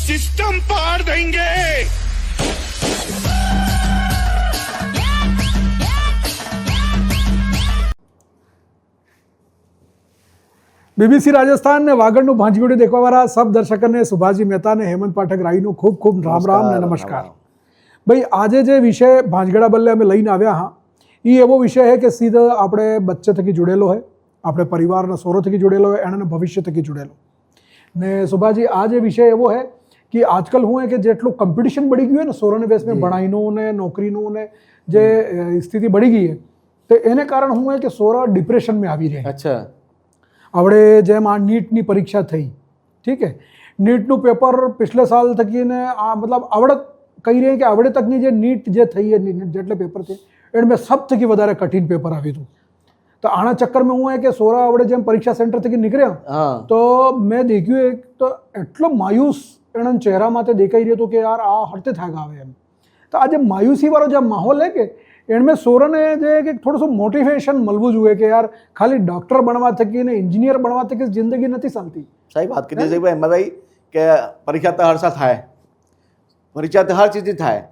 System पार देंगे। BBC Rajasthan ને વાગડનું ભાંજગોળી દેખવાવાળા સબ દર્શકોને સુભાષજી મહેતા ને હેમંત પાઠક રાયનું ખૂબ ખૂબ રામ રામ ને નમસ્કાર। ભાઈ આજે જે વિષય ભાંજગડા બલ્લે અમે લઈને આવ્યા હા એ એવો વિષય છે કે સીધો આપણે બચ્ચે થકી જોડેલો હોય, આપણે પરિવારના સોરો થકી જોડેલો હોય, એના ભવિષ્ય થકી જોડેલો ને સુભાષજી આ જે વિષય એવો છે કે આજકાલ હું કે જેટલું કોમ્પિટિશન બળી ગયું હોય ને સોરોને બેસ में ભણાઈનું ને નોકરીનું ને જે સ્થિતિ બળી ગઈ છે તો એને કારણે હું કે સોરા ડિપ્રેશનમાં આવી રહ્યા। અચ્છા, આપણે જેમ આ નીટની પરીક્ષા થઈ, ઠીક है, નીટનું પેપર पिछले साल થકી ને આ મતલબ આવડે કહી રહી કે આવડે તકની જે નીટ જે થઈ है જેટલે પેપર છે એમાં સબ થકી વધારે કઠિન પેપર આવ્યું હતું। તો આના ચક્કરમાં હું કે સોરા આવડે જેમ પરીક્ષા સેન્ટર થકી નીકળ્યા તો મેં દેખ્યું એક તો એટલો માયુસ એના ચહેરામાં તે દેખાઈ રહ્યો હતો કે યાર આ હરતે થાય આવે એમ। તો આ જે માયુસી વાળો જે માહોલ है કે એમાં સોરાને જે કે થોડું મોટિવેશન મળવું જોઈએ કે યાર ખાલી ડોક્ટર બનવા થકી ને એન્જિનિયર બનવા થકી જિંદગી નથી ચાલતી। સહી વાત કીધી છે ભાઈ ભાઈ કે પરીક્ષા તો હર સાલ થાય, પરીક્ષા તો હર ચીજની થાય,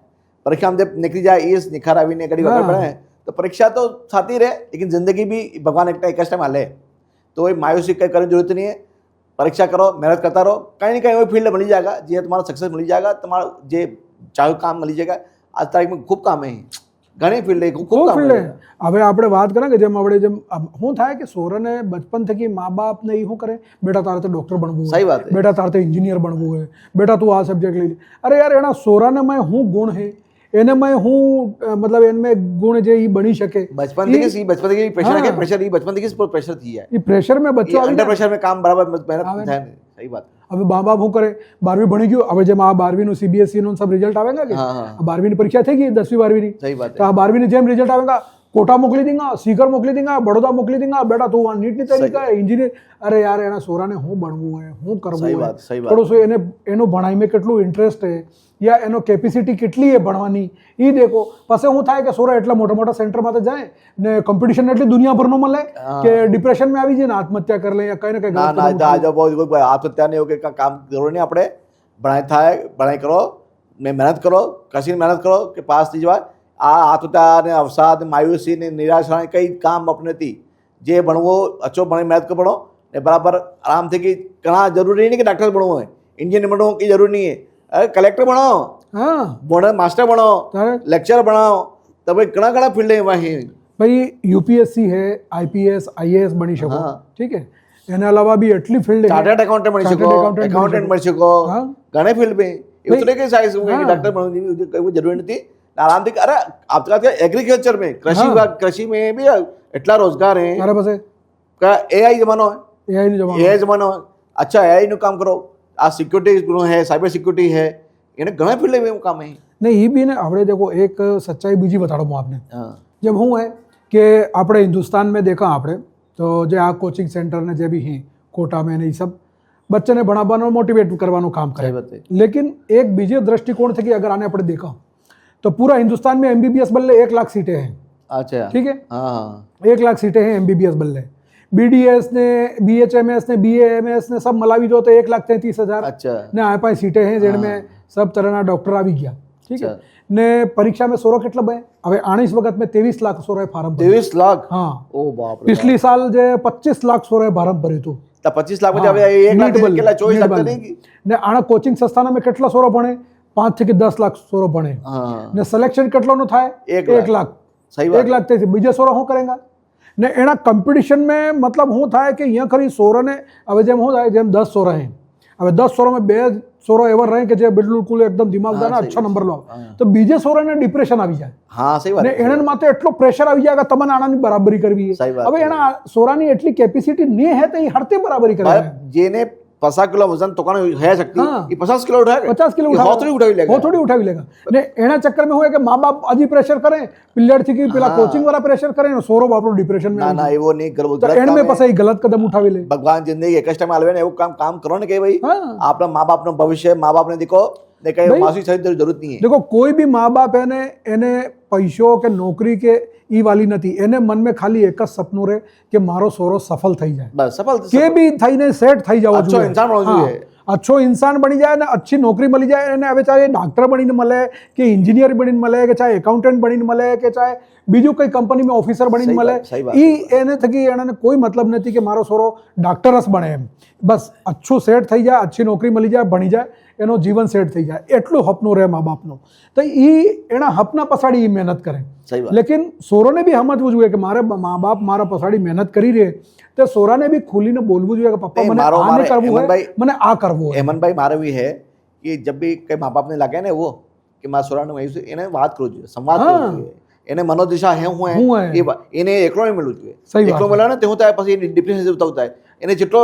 પરીક્ષામાં જब निकली जाए ये निखार आવીને ઘડી વગર પડે તો પરીક્ષા તો થતી રહે लेकिन जिंदगी भी भगवान एक टाइम हाले तो ये मायूसी कहीं करने की जरूरत नहीं है। परीक्षा करो, मेहनत करता रहो, कहीं ना कहीं वो फील्ड मिल जाएगा जे तुम्हारा सक्सेस मिल जाएगा, तुम्हारा जे चाहे काम मिल जाएगा। आज तारीख में खूब काम है, ઘણી ફિલ્ડ ખૂબ ફિલ્ડ હવે આપણે વાત કરીએ કે જેમ આપણે જેમ શું થાય કે સોરાને બચપન થકી મા બાપ ને શું કરે, બેટા તારે તો ડોક્ટર બનવું સહી હોય, વાત है, બેટા તારે તો એન્જિનિયર બનવું હોય, બેટા તું આ સબ્જેક્ટ લઈ લે। અરે યાર એના સોરાને મેં હું ગુણ હે એને મેં હું મતલબ એનमें ગુણ જે ઈ બની શકે बचपन થી प्रेशर है, प्रेशर ही बचपन થી प्रेशर थी है, એ પ્રેશર में બચ્ચો આવી अंडर प्रेशर में काम बराबर मेहनत થાય ને। સહી વાત। હવે મા બાપ શું કરે, 12વી ભણી ગયું, હવે જેમ આ 12વીનું સીબીએસઈ નું સબ રિઝલ્ટ આવેગા કે 12વીની પરીક્ષા થઈ ગઈ 10વી 12વીની, સહી વાત તો આ 12વીની જેમ રિઝલ્ટ આવેગા कोटा मोकली देंगे, सीकर मोकली देंगे, बड़ौदा मोकली देंगे, बेटा तू वहाँ नीट ની તરીકે इंजीनियर। अरे यार एना सोराने હું બનવું है, હું કરવું है, થોડું શું એને એનો ભણાઈમાં કેટલું ઇન્ટરેસ્ટ है या એનો કેપેસિટી કેટલી है ભણવાની એ દેખો। પછી હું થાય કે સોરા એટલા મોટા મોટા સેન્ટરમાં તો જાય ને કોમ્પિટિશન એટલી દુનિયાભરનો મળે કે ડિપ્રેશનમાં આવી જાય ને આત્મહત્યા કરી લે યા કઈ ને કઈ ના ના આ બહુ આત્મહત્યા નહીં હોય કે કામ કરો નહીં, આપણે ભણાઈ થાય, ભણાઈ કરો ને મહેનત કરો, કશી મહેનત કરો કે પાસ થઈ જવાય। આ આતુરતા ને અવસાદ માયુસી ને નિરાશા કઈ કામ આપણે નથી, જે ભણવો અચો ભણી મહેનત કરો ભણો ને બરાબર આરામથી કે ઘણા જરૂરી નહીં કે ડૉક્ટર બનવું હોય, એન્જિનિયર બનવું કંઈ જરૂર નહીં है, અરે કલેક્ટર બનો, હા બોર્ડ માસ્ટર બનો, લેક્ચર બનાવો, તો ભાઈ ઘણા ઘણા ફિલ્ડ એમાં है भाई यूपीएससी है, आईपीएस आईएएस बनी શકો, ठीक है, એના અલાવા બી એટલી ફિલ્ડ है, ચાર્ટર્ડ એકાઉન્ટન્ટ બની શકો, એકાઉન્ટન્ટ બની શકો, ઘણી ફિલ્ડ में એવું તો નહીં કે સાયન્સ में डॉक्टर बनने की जरूरत नहीं। आराम से अरे आपका एग्रीकल्चर में कृषि में भी इतना रोजगार है। अरे बस का एआई जमानो है, एआई जमानो है, अच्छा एआई નું કામ કરો, આ સિક્યુરિટી है, સાયબર સિક્યુરિટી है, એને ઘણા ફિલ્ડ में કામ है। नहीं ये भी ने આપણે देखो एक सच्चाई બીજી બતાડું હું આપને। जब હું है कि આપણે हिंदुस्तान में देखा આપણે तो જે આ કોચિંગ સેન્ટર ને જે भी हैं कोटा में ને सब बच्चे ने ભણાવવાનો મોટિવેટ કરવાનું કામ કરે, लेकिन एक બીજે दृष्टिकोण से कि अगर आने આપણે देखा तो पूरा हिंदुस्तान में एमबीबीएस बल्ले 1 लाख सीटें हैं। अच्छा, ठीक है, हाँ 1 लाख सीटें हैं एमबीबीएस बल्ले, बीडीएस ने बीएचएमएस ने बीएएमएस ने सब मिलावी दो तो 1,33,000 अच्छा ने आ पाए सीटें हैं जिनमें सब तरहना डॉक्टर આવી ગયા। ठीक है, ने परीक्षा में सोरो કેટલા બે હવે 19 વખત में 23 लाख सोरे फार्म 23 लाख, हाँ ओ बाप रे, पिछली साल जे 25 लाख सोरे फार्म ભર્યું હતું તો 25 લાખ માં હવે 1 લાખ કેટલા 24 લાખ તો નહીં ને આના કોચિંગ સંસ્થાના में કેટલા સોરો ભણે 5 થી 10 લાખ સોરો ભણે ને સિલેક્શન કેટલાનો થાય 1 લાખ। સહી વાત, 1 લાખ થી બીજે સોરો શું કરેગા ને એના કોમ્પિટિશન में मतलब શું થાય કે અહીંયા ખરી સોરાને હવે જેમ શું થાય જેમ 10 સોરા હે, હવે 10 સોરા में 2 સોરો એવર રહે કે જે બિલકુલ એકદમ દિમાગદાર ને અચ્છા નંબર લો તો બીજે સોરાને ડિપ્રેશન આવી જાય। હા સહી વાત, ને એના માટે એટલો પ્રેશર આવી જાય કે તમને આનાની બરાબરી કરવી છે। હવે એના સોરાની એટલી કેપેસિટી નહીં હે તો એ હરતે બરાબરી કરે। જેને 50 કિલો વજન તો કોણ હે શકતી એ 50 કિલો ઉઠાવે, 50 કિલો થોડી ઉઠાવી લેगा, થોડી ઉઠાવી લેगा ને એના ચક્કર में હોય કે माँ बाप અજી પ્રેશર કરે પિલ્લર થી કે પેલા કોચિંગ વાળા પ્રેશર કરે ને સોરો બાપરો ડિપ્રેશન में ના ના એવો નહીં કરવું, તો એન્ડ में પછી ગલત કદમ ઉઠાવી લે। ભગવાન જિંદગી એક જ ટાઈમ આલવે ને એવું કામ કરો ને કે ભાઈ આપણા મા બાપનું ભવિષ્ય મા બાપને દેખો ને કઈ માસી સહિત જરૂરત નહીં है। देखो कोई भी माँ बाप એને પૈસો કે નોકરી કે ઈ વાલી નથી, એને મન में ખાલી એક જ સપનું રહે કે મારો સોરો સફળ થઈ જાય, બસ સફળ કે બી થઈને સેટ થઈ જવો અચ્છો ઇન્સાન બનવો જોઈએ। अच्छो इंसान बनी जाए ने अच्छी नौकरी मળી જાય અને હવે ચાहे डॉक्टर बनीने મળે કે इंजीनियर बनीने મળે કે ચાहे एकाउंटेंट बनीने મળે કે चाहे બીજું કઈ કંપનીમાં ઓફિસર બનીને મળે એને થકી એને કોઈ મતલબ નથી કે મારો છોરો ડોક્ટર જ બને એમ બસ અચ્છું સેટ થઈ જાય अच्छी નોકરી મળી જાય ભણી જાય એનો જીવન સેટ થઈ જાય એટલું સપનું રહે મા બાપનું તો એ એના સપના પછાડી મહેનત કરે લેકિન સોરોને બી સમજવું જોઈએ કે મારે મા બાપ મારા પછાડી મહેનત કરી રહે तो सोरा ने भी खुली ने बोलવું જોઈએ કે પપ્પા મને આ નહીં કરવું હોય મને આ કરવું હોય હેમનભાઈ મારે भी है कि जब भी कई माँ बाप ने लगे ना वो कि माँ सोरा ने वही એને વાત કરવું જોઈએ સંવાદ કરવો જોઈએ એને મનોદશા હે હું હે એને એકલો નહીં મળવું જોઈએ એકલો મળે ને તે હોતા પછી ડિપ્રેશન જેવું થતા है એને જેટલો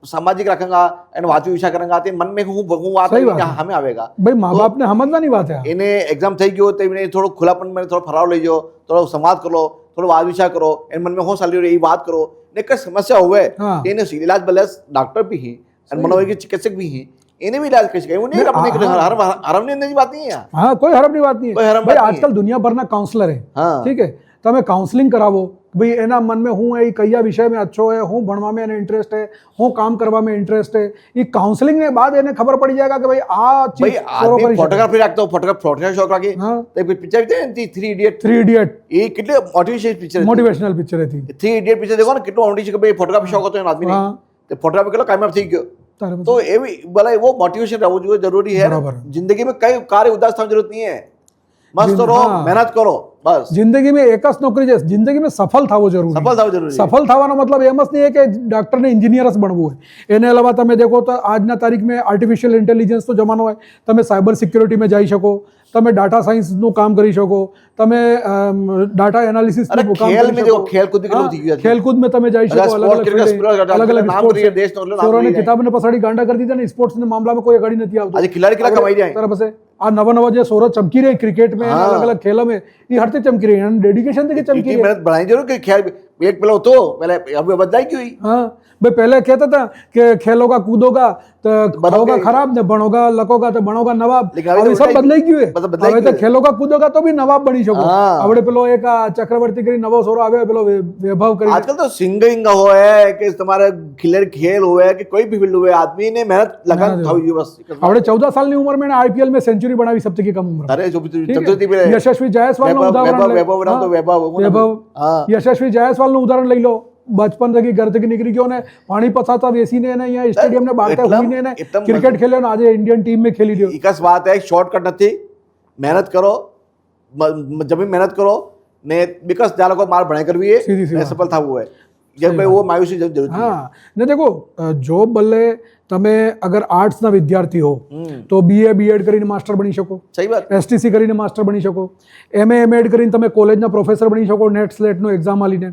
सामाजिक रखेगा एन वाचु विचार करेगा ते मन में हूँ बात हमें आवेगा भाई माँ बाप ने समझવાની વાત है એને एग्जाम થઈ ગયો તો એને થોડો ખુલ્લાપન में થોડો ફરાવ લઈ જાઓ થોડો संवाद કરો થોડો वाद विचार करो एन मन में हो साली रही बात करो ने कई समस्या हुए એને इलाज बल्ले डॉक्टर भी हैं और मनोवैज्ञानिक चिकित्सक भी हैं इन्हें भी इलाज कर सके वो नहीं अपने हरम नहीं बात नहीं है हाँ कोई हरम नहीं बात नहीं है भाई आजकल दुनिया भर ना काउंसलर है ठीक है તમે કાઉન્સલિંગ કરાવો ભાઈ એના મનમાં હું એ કયા વિષયમાં अच्छो है હું ભણવામાં એને ઇન્ટરેસ્ટ है હું કામ કરવામાં ઇન્ટરેસ્ટ है એ કાઉન્સલિંગ ને બાદ એને ખબર પડી जाएगा कि भाई આ ચીજ ફોટોગ્રાફી રાખતો ફોટોગ્રાફી શોખ રાખી તો પિક્ચર હતી 3 ઇડિયટ એ કેટલી મોટિવેશનલ પિક્ચર હતી 3 ઇડિયટ પિક્ચર દેખો ને કેટલું ઓડી છે કે ભાઈ ફોટોગ્રાફી શોખ હતો એ આદમીને તો ફોટોગ્રાફી કેટલો કામયાબ થઈ ગયો તો એવી ભલે वो मोटिवेशन रहવું જોઈએ જરૂરી है जिंदगी में कई कार्य उदास થવાની જરૂરત नहीं है मस्त रहो मेहनत करो बस जिंदगी में एक જ નોકરી છે जिंदगी में સફળ થવો જરૂરી સફળ થવાનો મતલબ એમ જ નહીં કે ડોક્ટર ને એન્જિનિયર જ બનવું હોય એને અલાવા તમે દેખો તો આજના તારીખ में આર્ટિફિશિયલ ઇન્ટેલિજન્સ તો જમાનો હોય તમે સાયબર સિક્યોરિટી में જઈ શકો તમે ડાટા સાયન્સ નું કામ કરી શકો તમે ડાટા એનાલિસિસ નું કામ કરી શકો ખેલકૂદ કેટલું થઈ ગયું ખેલકૂદ में તમે જઈ શકો અલગ અલગ નામ કરી દેશ નો સોરોને કિતાબને પછાડી ગાંડા કરી દીધા ને સ્પોર્ટ્સ ના મામલામાં કોઈ અગાડી નથી આવતું આજે ખિલાડી કેટલા કમાઈ જાય બરાબર છે આ નવા જે સોરો ચમકી રહી ક્રિકેટ में अलग अलग खेलों में ये हर चमकी रही है डेडिकेशन से चमकी रही है मेहनत बढ़ाई जरूर कि खेल एक पहले तो पहले अब बदलाई क्यों हुई हाँ भाई पहले कहता था कि खेलोगा कूदोगा तो बनोगा खराब ने बनोगा लकोगा तो बनोगा नवाब अभी सब बदलाई क्यों है હવે તો ખેલોગા કૂદોગા તો भी नवाब बनी શકો હવે પેલો એક ચક્રવર્તી કરી નવો સોરો આવ્યો પેલો વૈભવ કરી आजकल तो सिंगिंग हो है कि तुम्हारे खिलर खेल हुए कि कोई भी फील्ड हुए आदमी ने मेहनत लगन थी बस હવે 14 સાલની ઉંમર में आईपीएल में सेंचुरी बनावी सबसे की कम उम्र अरे जो यशस्वी जायसवाल નું ઉદાહરણ यशस्वी जायसवाल નું ઉદાહરણ લઈ લો बचपन थकी घर थकी निकली गयो ने पानी पसाता बेसीने ने यहाँ स्टेडियम ने बांटे हुईने ने क्रिकेट खेले ने आज इंडियन टीम में खेली लियो एकच बात है शॉर्टकट નથી मेहनत करो जब भी मेहनत करो ने बिकॉज ज्यादा को मार भणाई करवी है सफल थावू है जब भाई वो मायूसी जरूर हाँ ने देखो जॉब बल्ले તમે અગર આર્ટ્સના વિદ્યાર્થી હો તો બીએ બીએડ કરીને માસ્ટર બની શકો સહી વાત એસટીસી કરીને માસ્ટર બની શકો એમએ એમએડ કરીને તમે કોલેજના પ્રોફેસર બની શકો નેટ સ્લેટનું એક્ઝામ આલીને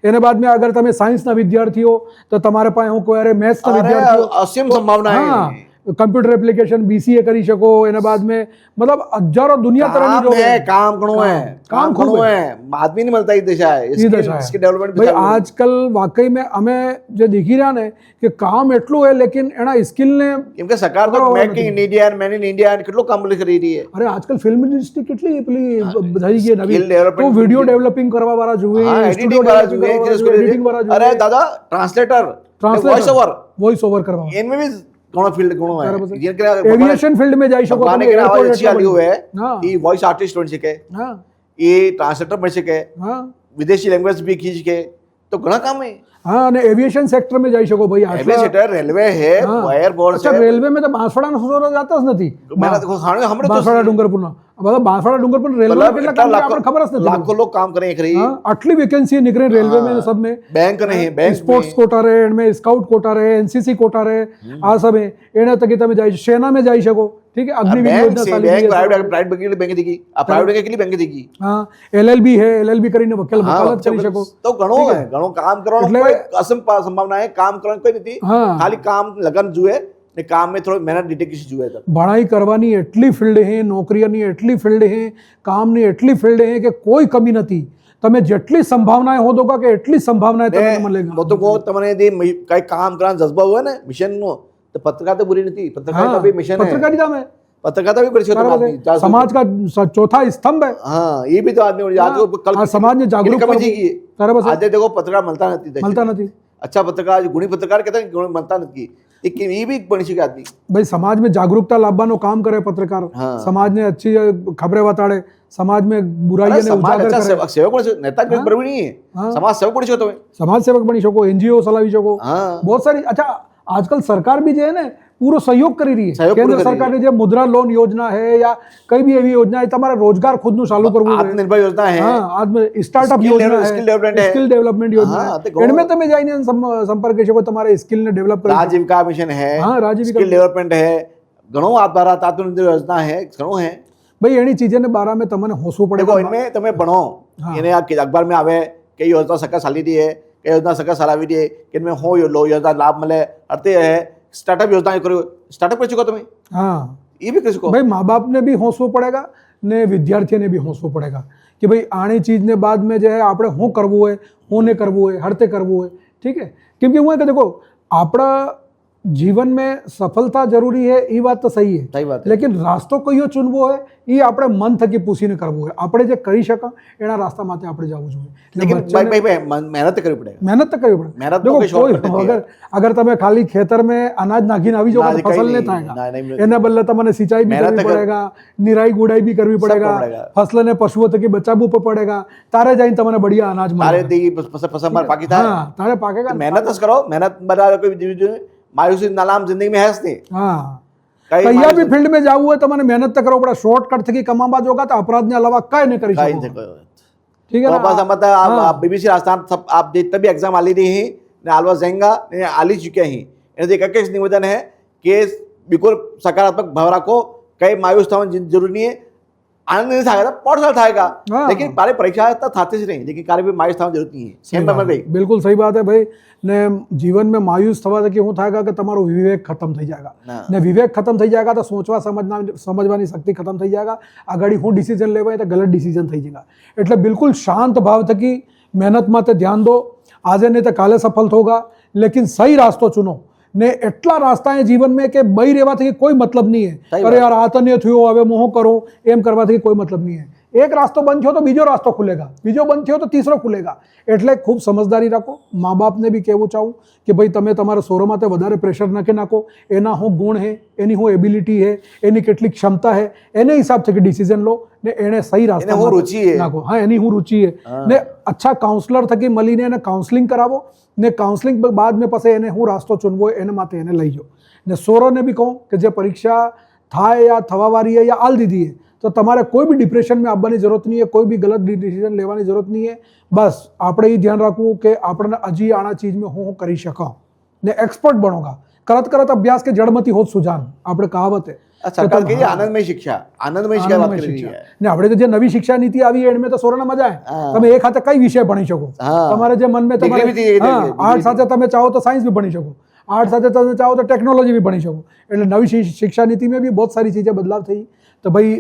એને બાદ में अगर તમે સાયન્સના વિદ્યાર્થી હો તો તમારે પાસે હું કોઈ મેથ્સના વિદ્યાર્થી અસીમ સંભાવના है कंप्यूटर एप्लीकेशन बीसीए करी सको एने बाद में मतलब हजारों दुनिया तरह की जो है काम घणो है काम घणो है आदमी नहीं मिलता ही दिशा है इसकी डेवलपमेंट भाई आजकल वाकई में हमें जो दिखी रहा ने कि काम એટલું है लेकिन एना स्किल ने केम के सरकार तो make in India and man in India કેટલું કામ કરી રહી है अरे आजकल फिल्म इंडस्ट्री કેટલી પેલી થઈ ગઈ નવી તો વિડિયો ડેવલપિંગ કરવા વાળા જોઈએ સ્ટુડિયો વાળા જોઈએ એડિટિંગ વાળા જોઈએ अरे दादा ट्रांसलेटर वॉइस ओवर करवा इनमें भी घणो फील्ड घणो है एविएशन फील्ड में जाई શકો તમે એરપોર્ટ अच्छी आलियो है ई वॉइस आर्टिस्ट बन सके हां ये ट्रांसलेटर बन सके हां विदेशी लैंग्वेज भी खींच के तो घणा काम है हाँ અને એવિએશન સેક્ટર में જઈ શકો ભાઈ એવિએશન સેક્ટર રેલવે है एयरपोर्ट है રેલવે में तो બાંસવાડાનો સોરો જાતો જ નથી મેં તો હમણે બાંસવાડા ડુંગરપુરના બધા બાંસવાડા ડુંગરપુર રેલવે કેટલા કામ આપણે ખબર જ નથી લાખો लोग काम करे एक रही આટલી વેકેન્સી निकले रेलवे में सब में बैंक नहीं बैंक स्पोर्ट्स कोटा रहे इनमें स्काउट कोटा रहे एनसीसी कोटा रहे आ सब है एने तक તમે जाई सेना में जाई શકો ठीक है अग्निवीर योजना चालू है प्राइवेट बैंक देगी आ प्राइवेट के लिए बैंक देगी हां एलएलबी है एलएलबी કરીને વકાલત કરી શકો તો ઘણો है ઘણો કામ કરવાનો કોઈ સંભાવના है काम કરવાની કોઈ નથી ખાલી કામ લગન जुए ने काम में थोड़ा मेहनत डेडिकेशन जुए तो भणाई करवानी एटली फील्ड है नौकरीनी एटली फील्ड है कामनी एटली फील्ड है कि कोई कमी नहीं તમે જેટલી સંભાવનાएं हो दोगा કે એટલી સંભાવનાएं તમને મળેગા वो तो को તમને यदि કઈ કામ કરવાનો જज्बा हुआ ना मिशन नो तो पत्रकारिता बुरी नहीं पत्रकारिता भी मिशन है पत्रकारिता में पत्रकारिता भी बड़ी छोटी समाज का चौथा स्तंभ है हाँ ये भी तो आदमी आज कल समाज ने जागरूक आज देखो पत्रकार मिलता नहीं अच्छा पत्रकार गुणी पत्रकार कहते हैं मिलता नहीं ये भी बनी શકે आदमी भाई समाज में जागरूकता लाभવાનું કામ કરે પત્રકાર, हाँ। સમાજને अच्छी खबरें बताड़े, समाज में अरे बुराईઓને समाज ઉજાગર अच्छा કરે, सेवक बन नेता बराबर नहीं है हाँ। समाज सेवक बन તમે समाज सेवक बनी શકો, एनजीओ चलावी શકો, हाँ बहुत सारी। अच्छा आजकल सरकार भी जो है ना पूरो सहयोग કરી રહી है, सहयोग केंद्र पूरो કરી सरकार ने जो मुद्रा लोन योजना है या कई भी एवी योजना है, તમારે रोजगार खुद નું ચાલू કરવું है, आत्मनिर्भर योजना है हाँ आत्म स्टार्टअप Skill योजना develop- है, skill development है। स्किल डेवलपमेंट योजना हाँ, है, तो ઘણું- એનમે તમે જઈને સંપર્ક કરી શકો, તમારે સ્કિલ ને ડેવલપ કરી શકો। राजीविका मिशन है हाँ, राजीविका स्किल डेवलपमेंट है घणो भारत आत्मनिर्भर योजना है घणो है ભાઈ એની ચીજોને બારામાં તમને હોસવું પડે। देखो इनमें તમે ભણો हाँ। એને આ અખબાર में આવે કઈ યોजना સરકાર ચાલી રહી है કઈ યોजना સરકાર ચલાવી રહી है કે इनमें हो योजना लाभ મળે અર્થે है स्टार्टअप योजना करो स्टार्टअप कर चुका तुम्हें हाँ ये भी कर सको भाई माँ बाप ने भी હોંસવું પડેગા ને વિદ્યાર્થીને બી હોંસવું પડેગા કે ભાઈ આની ચીજને બાદ में जो है આપણે શું કરવું હોય, શું નહીં કરવું હોય, હરતે કરવું હોય, ठीक है। क्योंकि હું કે देखो આપણા जीवन में सफलता जरूरी है, ये बात तो सही है, सही बात है लेकिन रास्तो कयो चुनवो है એ આપણે મન થકી પૂછીને કરવું હોય। આપણે જે કરી શકા એના રાસ્તા માટે આપણે જવું જોઈએ। लेकिन भाई भाई मेहनत करनी पड़ेगा મહેનત તો કરવી પડે। मेहनत देखो तो कोई शॉर्टकट नहीं है अगर તમે ખાલી ખેતર में अनाज नाखीને આવી જાઓ ना, તો कहीं फसल नहीं नहीं, थाएगा, ना, नहीं, એના બદલે તમને સિંચાઈ भी मेहनत करवी कर- पड़ेगा, निराई गुड़ाई भी करवी पड़ेगा, पड़ेगा। फसलने पशुओं थकी बचावવું पड़ेगा, तारे जाइन તમને बढ़िया अनाज तारे મળે। दी फसल मार पाकिस्तान हाँ तारे पाकेगा। मेहनत तो करो मेहनत बराबर कोई मायूसी नालाम जिंदगी में है नहीं हाँ कई કયા मायूसी- બી ફિલ્ડ में જાવું હોય તમને મહેનત તો કરવો પડે। શોર્ટકટ થકી કમાવા જોગા તો અપરાધને અલાવા કઈ નહીં કરી कहीं શકો। नहीं करो। ठीक है तो ना? बस मतलब हाँ। आप बीबीसी राजस्थान सब आप जितने भी एग्जाम आली रही हैं ने आलवा जाएंगा ने आली चुके हैं इन्हें एक एक निवेदन है कि बिल्कुल सकारात्मक भाव रखो कई मायूस था जरूरी नहीं है आनंद नहीं था पढ़ साल थाएगा हाँ। लेकिन कार्य परीक्षा तो थाते से नहीं लेकिन कार्य भी मायूस था जरूरत नहीं है सेम नंबर भाई बिल्कुल सही बात है भाई। ने जीवन में मायूस थवा कि શું થાયગા કે તમારો વિવેક ખતમ થઈ જાયગા, ના। ને વિવેક ખતમ થઈ જાયગા તો સોચવા સમજવાની શક્તિ ખતમ થઈ જાયગા, આગળ હું ડિસિઝન લેવાય તો ગલત ડિસિઝન થઈ જાયગા। એટલે બિલકુલ શાંત ભાવ થકી મહેનત માટે ધ્યાન દો, આજે નહીં તો કાલે સફળ થોગા, लेकिन सही रास्तो चुनो ने એટલા રાસ્તા है जीवन में કે બઈ રહેવાથી કોઈ મતલબ નહીં है। सही अरे यार આ તો નહીં થયો હવે હું કરું એમ કરવાથી કોઈ મતલબ નહીં है। એક રાસ્તો બંધ થયો તો બીજો રાસ્તો ખુલેગા, બીજો બંધ થયો તો तीसरो ખુલેગા। એટલે ખૂબ સમજદારી રાખો। મા બાપને બી કહેવું ચાહું કે ભાઈ તમે તમારા સોરો માટે વધારે પ્રેશર નાખી નાખો, એના શું ગુણ હે, એની શું એબિલિટી હે, એની કેટલી ક્ષમતા હે, એને હિસાબથી ડિસિઝન લો ને એને સહી રાસ્તા એને હું રુચિ હે। નાખો। હા એની શું રુચિ હે ને અચ્છા કાઉન્સલર થકી મળીને એને કાઉન્સલિંગ કરાવો ને કાઉન્સલિંગ બાદ મેં પછી એને શું રાસ્તો ચૂનવો હોય એને માટે એને લઈ જાઓ। ને સોરોને બી કહું કે જે પરીક્ષા થાય યા થવાવાળી હે યા આલ દીધી હે તો તમારે કોઈ બી ડિપ્રેશન में આવવાની જરૂરત નહીં है, કોઈ બી ગલત ડિસિઝન લેવાની જરૂરત નહીં है। बस આપણે એ ધ્યાન રાખવું કે આપણે હજી આના ચીજ में હું કરી શકા ને एक्सपर्ट बनोगा। करत करत अभ्यास के जड़मती होत सुजान આપણે કહાવત है। सरकार की आनंदमय शिक्षा बात कर रही है ને આપણે તો જે નવી શિક્ષા નીતિ આવી એમાં તો સોરાના મજા હે। હા। તમે એક હાથે કઈ વિષય ભણી શકો, હા। તમારે જે મન में Degree भी चाहिए, તમારે degree આર્ટ સાથે તમે ચાહો તો સાયન્સ भी ભણી શકો, आर्ट સાથે તમે ચાહો તો ટેકનોલોજી भी ભણી શકો। એટલે નવી શિક્ષા નીતિ में भी बहुत सारी चीजें बदलाव થઈ। तो भाई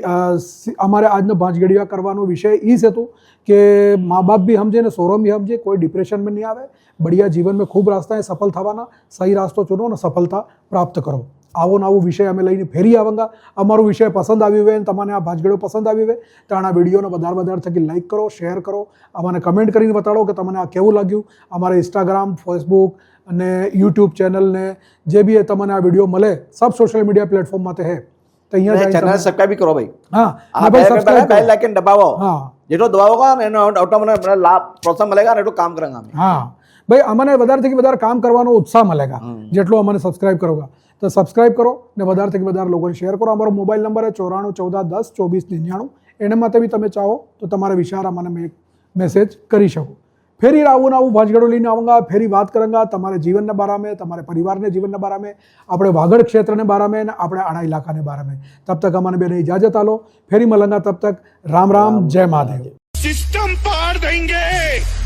हमारे आज નો ભાંજગડિયા કરવાનો વિષય એ જ હતો કે મા બાપ भी समझे ने सोरो भी समझे, कोई डिप्रेशन में नहीं आवे, बढ़िया जीवन में खूब रास्ता है सफल થવાના, सही रास्तो चुनो ने सफलता प्राप्त करो। આવો નવો વિષય અમે લઈને ફેરી આવાંગા। અમારો વિષય પસંદ આવ્યો હોય અને તમને આ ભાંજગડિયો પસંદ આવ્યો હોય તો આના વિડીયોને વધારે થકી લાઈક કરો, શેર કરો, અમને કમેન્ટ કરીને બતાડો કે તમને આ કેવું લાગ્યું। અમારે ઇન્સ્ટાગ્રામ, ફેસબુક અને યુટ્યુબ ચેનલ ને જે બી તમને આ વિડીયો મળે સબ સોશિયલ મીડિયા પ્લેટફોર્મ માટે હે તો અહીંયા જઈને चैनल सब्सक्राइब भी करो भाई हाँ आप भाई सब्सक्राइब बेल आइकन दबाओ हाँ જેટલો દબાવોગા ને એનો ઓટોમેટિક લાભ પ્રોત્સાહન મળેગા ને એટલું કામ કરાંગા અમે हाँ भाई अमने વધારેથી વધારે કામ કરવાનો ઉત્સાહ મળેગા જેટલો અમને સબસ્ક્રાઇબ કરોગા। તો સબસ્ક્રાઇબ કરો ને વધારેથી વધારે લોકોને શેર કરો। અમારો મોબાઈલ નંબર है 9414102499। એના માટે બી તમે ચાહો તો તમારા વિચાર અમને મેસેજ કરી શકો। ફેરી આવું આવું ભાંજગડો લઈને આવુંગા, ફેરી વાત કરાંગા તમારે જીવનના બારા में, તમારે પરિવારને જીવનના બારા में, આપણે વાગડ ક્ષેત્રને બારા में ને આપણે આણા ઇલાકાને બારા में। तब तक अमने बेने इजाजत आलो, फेरी मलंगा। तब तक राम राम, जय महादेव। सिस्टम पार देंगे।